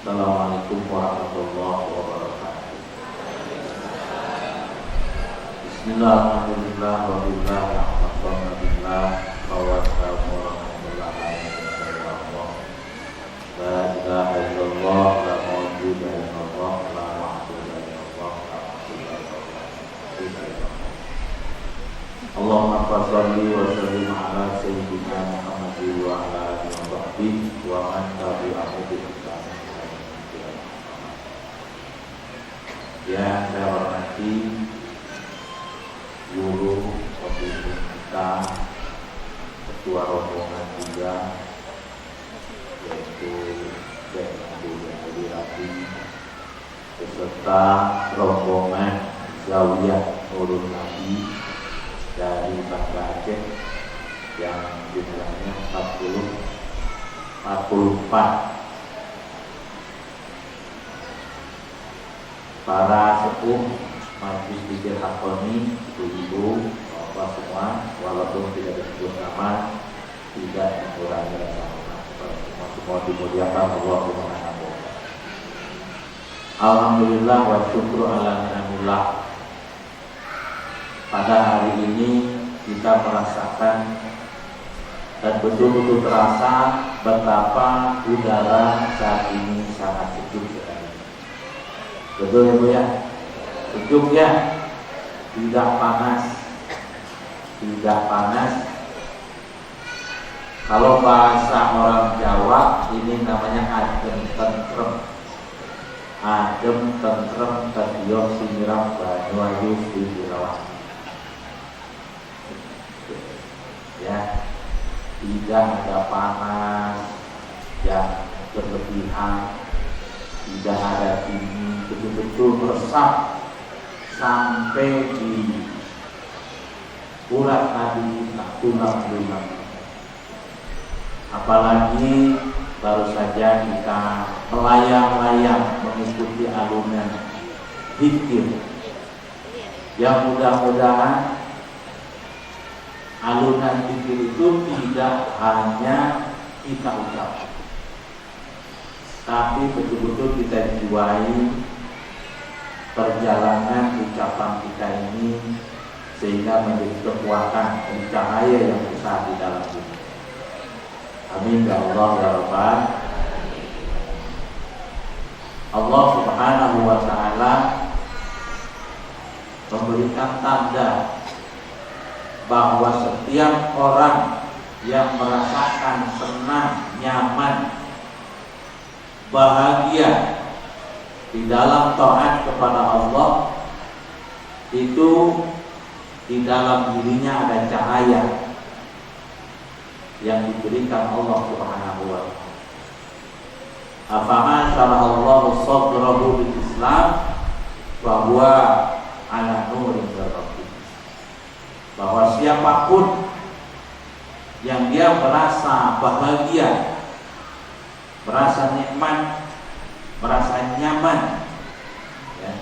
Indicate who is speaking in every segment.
Speaker 1: Assalamualaikum warahmatullahi wabarakatuh. Bismillahirrahmanirrahim. Alhamdulillah wassalamu warahmatullahi wabarakatuh. La ilaha illallah la mawjuda illallah la ma'budu illallah la ma'budu illallah. Allahumma shalli wa sallim ala sayyidina Muhammadin wa ala alihi wa sahbihi wa man tabi'ahu bi ihsan. Yang saya hormati guru pembimbing kita, ketua rombongan juga, yaitu Syekh Abdul Rafi, beserta rombongan Zawiyah Nurul Nabi dari Banda Aceh yang jumlahnya 44. Para sepuh Majlis Zikir Hakoni, ibu-ibu, bapak semua, walaupun tidak disebut nama, tidak mengurangi rasa hormat. Semua dimuliakan Allah Subhanahu wa taala. Alhamdulillah wa syukru ala ni'amillah. Pada hari ini kita merasakan dan betul-betul terasa betapa udara saat ini sangat sejuk sekali. Betul ya Bu ya? Sejuk ya, tidak panas. Kalau bahasa orang Jawa ini namanya adem tentrem. Adem tentrem tadiyo simiram banyu ayu dirawat. Ya, tidak ada panas yang berlebihan, tidak ada dingin, betul-betul meresap sampai di urat nadi tulang-tulang. Apalagi baru saja kita melayang-layang mengikuti alunan zikir yang mudah-mudahan alunan zikir itu tidak hanya kita ucapkan, tapi betul-betul kita jiwai perjalanan ucapan kita ini sehingga menjadi kekuatan dan cahaya yang besar di dalam diri. Amin ya Allah ya Rabbal. Allah Subhanahu wa taala memberikan tanda bahwa setiap orang yang merasakan senang, nyaman, bahagia di dalam taat kepada Allah, itu di dalam dirinya ada cahaya yang diberikan Allah Subhanahu wa taala. Afama syara'allahu sadrahu bil Islam wa huwa ala nurin min rabbih. Bahwa siapapun yang dia merasa bahagia, merasa nikmat, merasa nyaman, ya,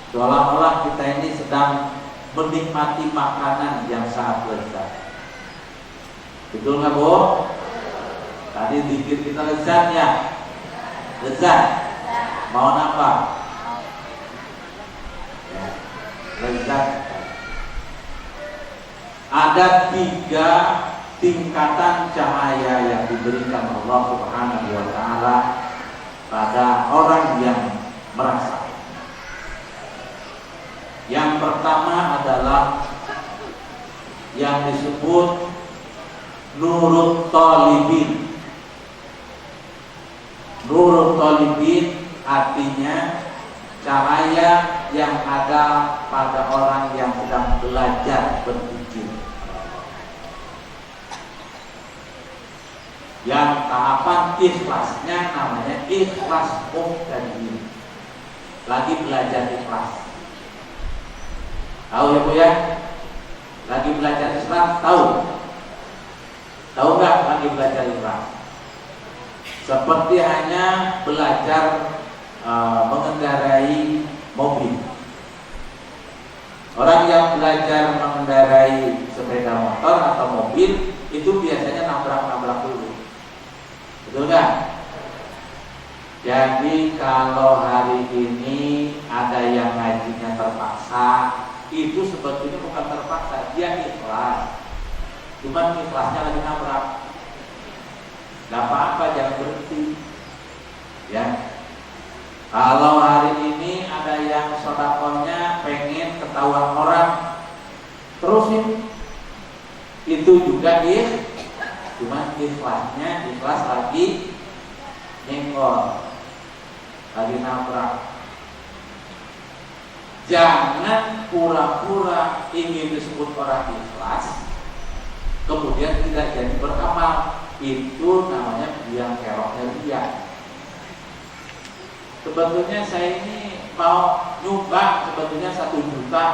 Speaker 1: seolah-olah kita ini sedang menikmati makanan yang sangat lezat. Betul nggak Bu? Tadi dikit kita lezat ya, lezat. Mau apa? Ya, lezat. Ada 3 tingkatan cahaya yang diberikan Allah Subhanahu wa taala pada orang yang merasa. Yang pertama adalah yang disebut Nurut Talibin. Nurut Talibin artinya cahaya yang ada pada orang yang sedang belajar berpikir. Yang tahapan ikhlasnya namanya ikhlas muhtadin. Lagi belajar ikhlas. Tahu ya Bu ya? Lagi belajar ikhlas, tahu? Tahu nggak lagi belajar ikhlas? Seperti hanya belajar mengendarai mobil. Orang yang belajar mengendarai sepeda motor atau mobil itu biasanya nabrak-nabrak dulu. Betul nggak? Jadi kalau hari ini ada yang ngajinya terpaksa, itu sebetulnya bukan terpaksa, dia ikhlas. Cuman ikhlasnya lagi nabrak. Gak apa-apa, jangan berhenti. Ya. Kalau hari ini ada yang sodakonya pengen ketahuan orang, terusin. Itu juga cuman ikhlasnya ikhlas lagi nyenggol, lagi nabrak. Jangan pura-pura ingin disebut orang ikhlas kemudian tidak jadi beramal. Itu namanya biang keroknya dia. Sebetulnya saya ini mau nyumbang sebetulnya 1 juta,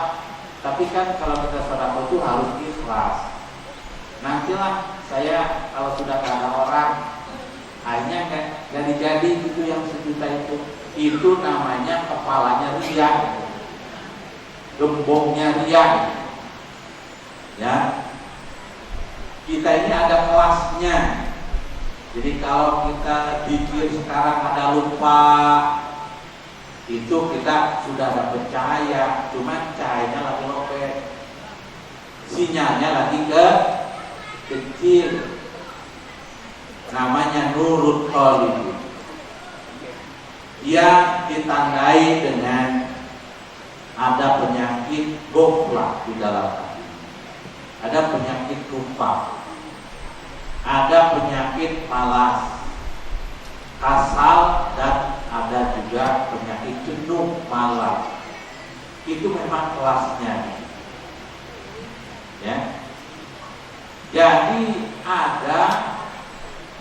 Speaker 1: tapi kan kalau kita sedekah itu harus ikhlas. Nantilah saya kalau sudah ada orang, akhirnya kan jadi itu yang 1 juta itu namanya kepalanya ria, gembongnya ria. Ya, kita ini ada kelasnya. Jadi kalau kita pikir sekarang ada lupa, itu kita sudah dapat cahaya, cuman cahayanya lagi lobek, sinyalnya lagi kecil. Namanya nurut qalbi. Dia ditandai dengan ada penyakit goflah di dalam hati, ada penyakit lupa, ada penyakit malas, kasal, dan ada juga penyakit jenuh malas. Itu memang kelasnya. Ya. Jadi ada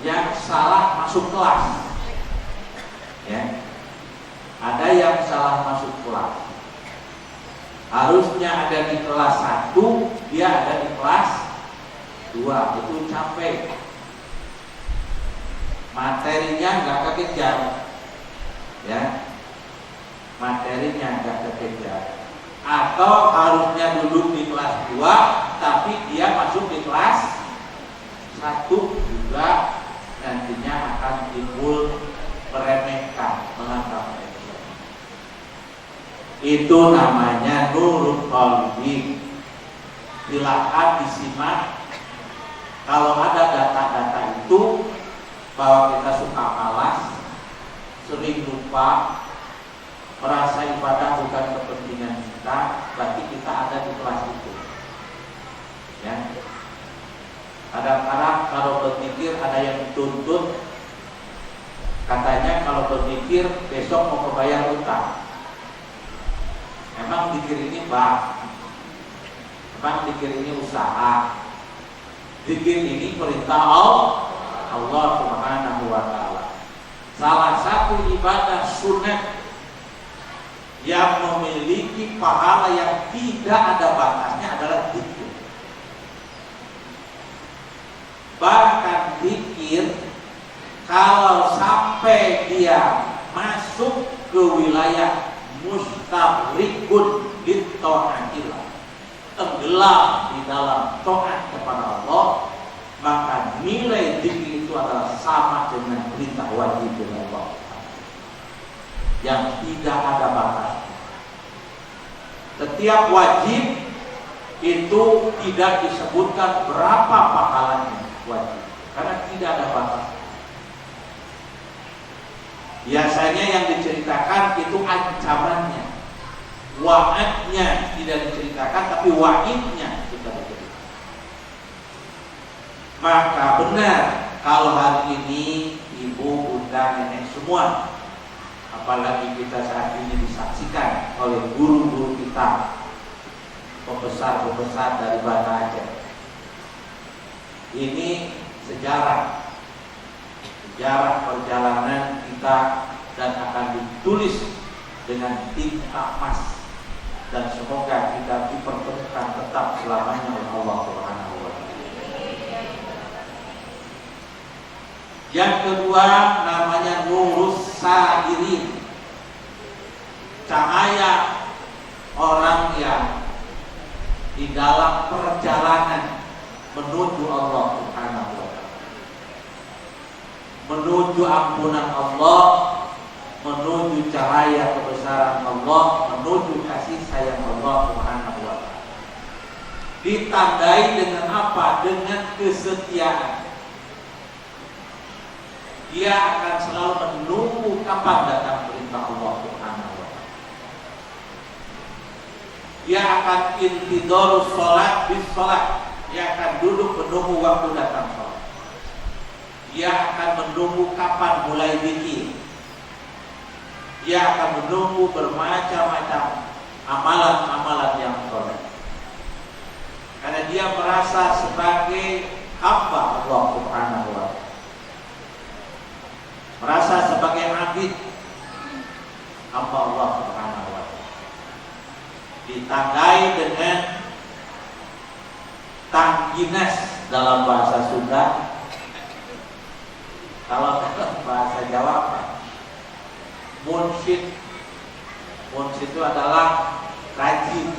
Speaker 1: yang salah masuk kelas. Ya. Ada yang salah masuk kelas. Harusnya ada di kelas 1, dia ada di kelas 2. Itu capek. Materinya nggak kekejar. Ya. Materinya nggak kekejar. Atau harusnya duduk di kelas 2, tapi dia masuk di kelas 1 juga, nantinya akan timbul meremehkan, menganggap remeh. Itu namanya nurut qalbi. Silakan disimak. Kalau ada data-data itu bahwa kita suka malas, sering lupa, merasa ibadah bukan kepentingan kita, berarti kita ada di kelas itu. Ya. Kadang-kadang kalau berpikir ada yang dituntut, katanya kalau berpikir besok mau membayar utang. Emang pikir ini bank, emang pikir ini usaha, pikir ini perintah Allah Subhanahu wa ta'ala. Salah satu ibadah sunat yang memiliki pahala yang tidak ada batasnya adalah zikir. Bahkan zikir kalau sampai dia masuk ke wilayah mustaghriqun lit-ta'atillah, tenggelam di dalam taat kepada Allah, maka nilai zikir itu adalah sama dengan perintah wajib dengan Allah yang tidak ada batas. Setiap wajib itu tidak disebutkan berapa pahalanya wajib, karena tidak ada batas. Biasanya yang diceritakan itu ancamannya, wa'adnya tidak diceritakan, tapi wa'idnya kita diceritakan. Maka benar kalau hari ini ibu, bunda, nenek semua, apalagi kita saat ini disaksikan oleh guru-guru kita, pembesar-pembesar dari Banda Aceh. Ini sejarah perjalanan kita dan akan ditulis dengan tinta emas, dan semoga kita dipertemukan tetap selamanya oleh Allah Subhanahu wa ta'ala. Yang kedua namanya nurus sairin, cahaya orang yang di dalam perjalanan menuju Allah Subhanahu wa ta'ala, menuju ampunan Allah, menuju cahaya kebesaran Allah, menuju kasih sayang Allah Subhanahu wa taala. Ditandai dengan apa? Dengan kesetiaan. Dia akan selalu menunggu kapan datang perintah Allah Subhanahu wa taala. Dia akan intidorus sholat bis sholat. Dia akan duduk menunggu waktu datang sholat. Dia akan menunggu kapan mulai zikir. Dia akan menunggu bermacam-macam amalan-amalan yang soleh. Karena dia merasa sebagai hamba Allah Subhanahu wa taala. Merasa sebagai abid hamba Allah Subhanahu wa taala. Ditandai dengan tangginas dalam bahasa Sunda. Kalau dalam bahasa Jawa apa? Munsyid. Munsyid itu adalah rajin.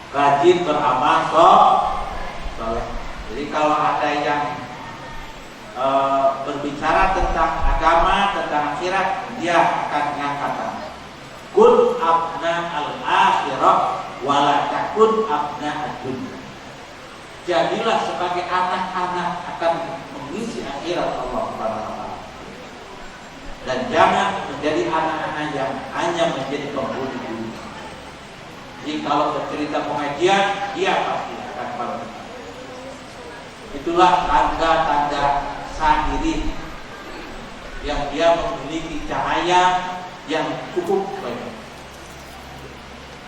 Speaker 1: Rajin beramal soleh. Jadi kalau ada yang berbicara tentang agama, tentang akhirat, dia akan mengatakan kun abna al-akhirah wala takun abna ad-dunya. Jadilah sebagai anak-anak akan mengisi akhirat Allah Subhanahu wa taala. Dan jangan menjadi anak-anak yang hanya menjadi penghuni dunia. Jadi kalau bercerita pengajian, dia pasti akan bangun. Itulah tanda-tanda sahirin yang dia memiliki cahaya yang cukup banyak.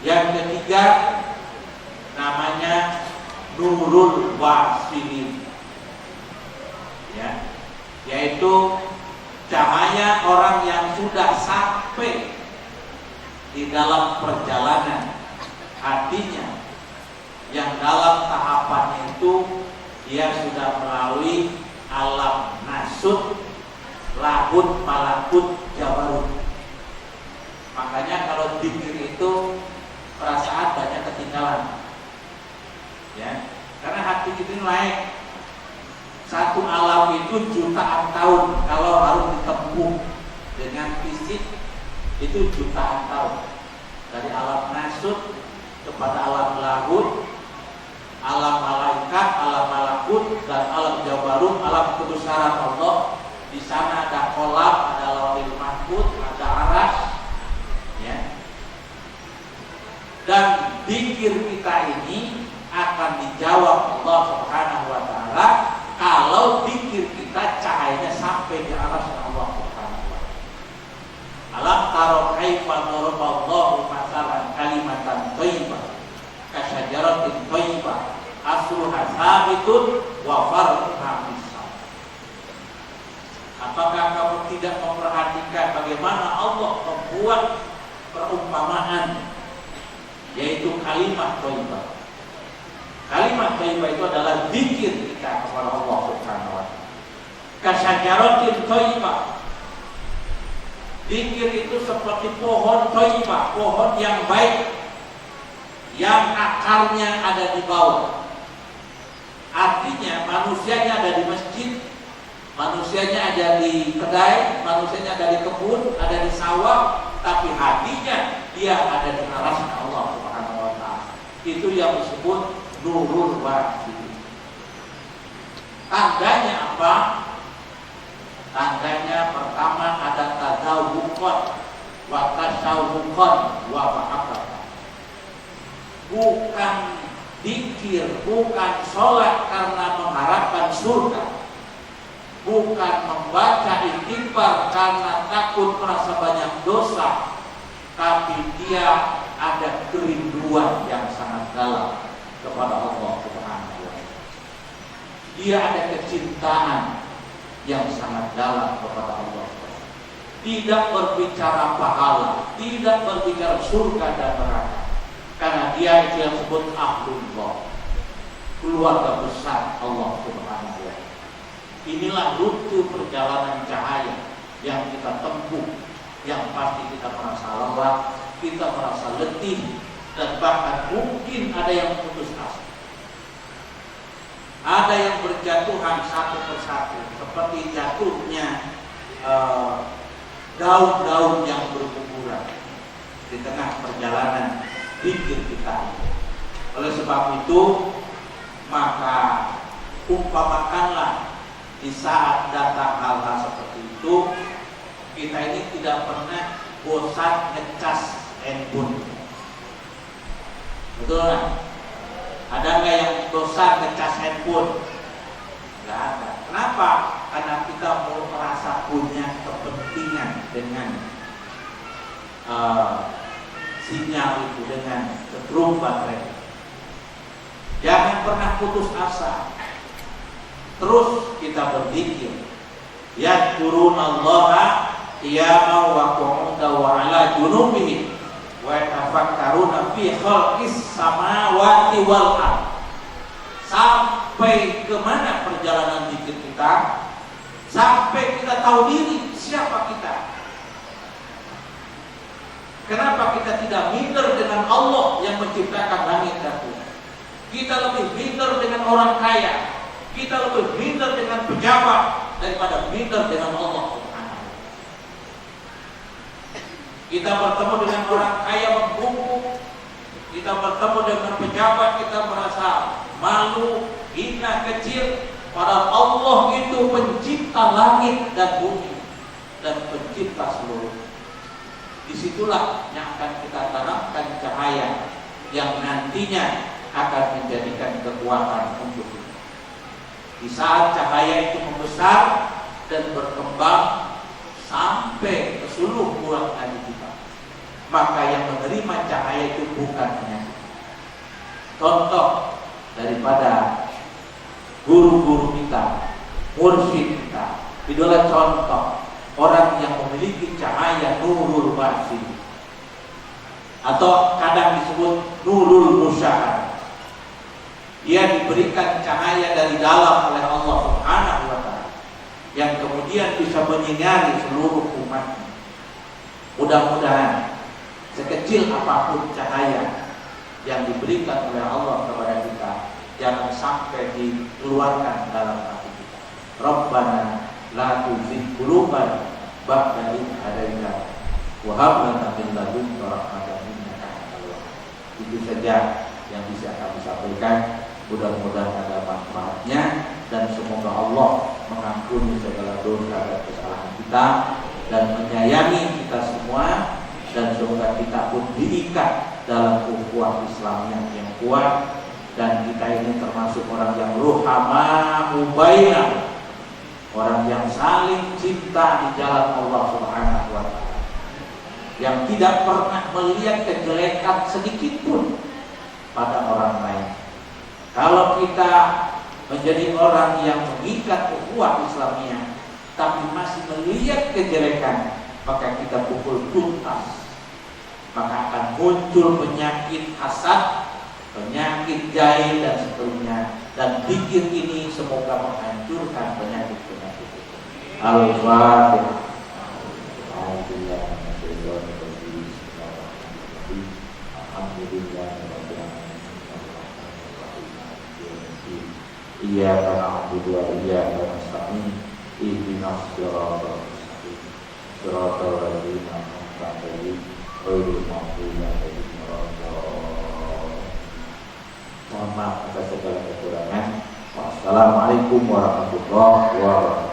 Speaker 1: Yang ketiga namanya nurul wasilin, ya, yaitu cahaya orang yang sudah sampai di dalam perjalanan hatinya, yang dalam tahapan itu dia sudah melalui alam nasut, lahut, malakut, jabarut. Makanya kalau dzikir itu perasaan banyak ketinggalan, ya, karena hati kita naik. Satu alam itu jutaan tahun, kalau harus ditempuh dengan fisik itu jutaan tahun. Dari alam nasut kepada alam lahut, alam malaikat, alam malakut, dan alam jabarut, alam kebesaran Allah. Di sana ada kolam, ada lauhul mahfuz, ada aras, ya. Dan zikir kita ini akan dijawab Allah Subhanahu wa taala kalau zikir kita cahayanya sampai di aras Allah Subhanahu wa taala. Alam taro kaifa daraballahu masalan kalimatan thayyibah kasyajaratin thayyibah asluha sabitun wa far'uha fis-sama. Apakah kamu tidak memperhatikan bagaimana Allah membuat perumpamaan, yaitu kalimat thayyibah. Kalimat thayyibah itu adalah zikir kita kepada Allah Subhanahu wa taala. Kasyajaratin thayyibah. Zikir itu seperti pohon thayyibah, pohon yang baik, yang akarnya ada di bawah. Artinya manusianya ada di masjid, manusianya ada di kedai, manusianya ada di kebun, ada di sawah, tapi hatinya dia ada di arasnya Allah Subhanahu wa taala. Itu yang disebut nurul wasilin. Tandanya apa? Tandanya pertama ada tazawuqan wa tasawuqan wa mahabbah. Bukan zikir, bukan sholat karena mengharapkan surga, bukan membaca istighfar karena takut merasa banyak dosa, tapi dia ada kerinduan yang sangat dalam kepada Allah Subhanahu wa taala. Dia ada kecintaan yang sangat dalam kepada Allah. Tidak berbicara pahala, tidak berbicara surga dan neraka, karena dia itu yang disebut ahlullah, keluarga besar Allah Subhanahu wa taala. Inilah rute perjalanan cahaya yang kita tempuh, yang pasti kita merasa lelah, kita merasa letih, dan bahkan mungkin ada yang putus asa. Ada yang berjatuhan satu persatu, seperti jatuhnya daun-daun yang berguguran di tengah perjalanan zikir kita. Oleh sebab itu, maka umpamakanlah di saat datang hal-hal seperti itu, kita ini tidak pernah bosan ngecas handphone. Betul kan? Ada nggak yang bosan ngecas handphone? Nggak ada. Kenapa? Karena kita mau merasa punya kepentingan dengan sinyal itu, dengan setrum baterai. Jangan pernah putus asa. Terus kita berzikir. Yadkurunallaha qiyaman wa qu'udan wa 'ala junubihim wa yatafakkaruna fi khalqis samawati wal ardh. Sampai kemana perjalanan zikir kita? Sampai kita tahu diri siapa kita. Kenapa kita tidak minder dengan Allah yang menciptakan langit dan bumi? Kita lebih minder dengan orang kaya, kita lebih minder dengan pejabat daripada minder dengan Allah Subhanahu. Kita bertemu dengan orang kaya membungkuk, kita bertemu dengan pejabat kita merasa malu, hina, kecil. Padahal Allah itu pencipta langit dan bumi dan pencipta seluruh. Disitulah yang akan kita tanamkan cahaya yang nantinya akan menjadikan kekuatan untuk kita. Di saat cahaya itu membesar dan berkembang sampai ke seluruh ruang hati kita, maka yang menerima cahaya itu bukan hanya kita. Contoh daripada guru-guru kita, mursyid kita, idola contoh orang yang memiliki cahaya nurul batin atau kadang disebut nurul musyahad. Dia diberikan cahaya dari dalam oleh Allah Subhanahu wa ta'ala yang kemudian bisa menyinari seluruh umatnya. Mudah-mudahan sekecil apapun cahaya yang diberikan oleh Allah kepada kita, jangan sampai dikeluarkan dalam hati kita. Rabbana la tuzigh qulubana ba'da idh hadaitana wa hab lana min ladunka rahmatan innaka antal wahhab. Itu saja yang bisa kami sampaikan. Mudah-mudahan ada manfaatnya dan semoga Allah mengampuni segala dosa dan kesalahan kita dan menyayangi kita semua, dan semoga kita pun diikat dalam ukhuwah Islamiyah yang kuat, dan kita ini termasuk orang yang ruhama ubaina, orang yang saling cinta di jalan Allah Subhanahu wa ta'ala, yang tidak pernah melihat kejelekan sedikit pun pada orang lain. Kalau kita menjadi orang yang mengikat ukhuwah Islamiyah tapi masih melihat kejelekan, maka kita pukul tuntas, maka akan muncul penyakit hasad, penyakit jahil dan seterusnya, dan zikir ini semoga menghancurkan penyakit-penyakit itu. Al-Fatihah. Iyyaka na'budu wa iyyaka nasta'in. Ihdinas siratal mustaqim. Siratal ladzina an'amta 'alaihim ghairil maghdubi 'alaihim waladdallin. Mohon maaf atas segala kekurangan. Wassalamualaikum warahmatullahi wabarakatuh.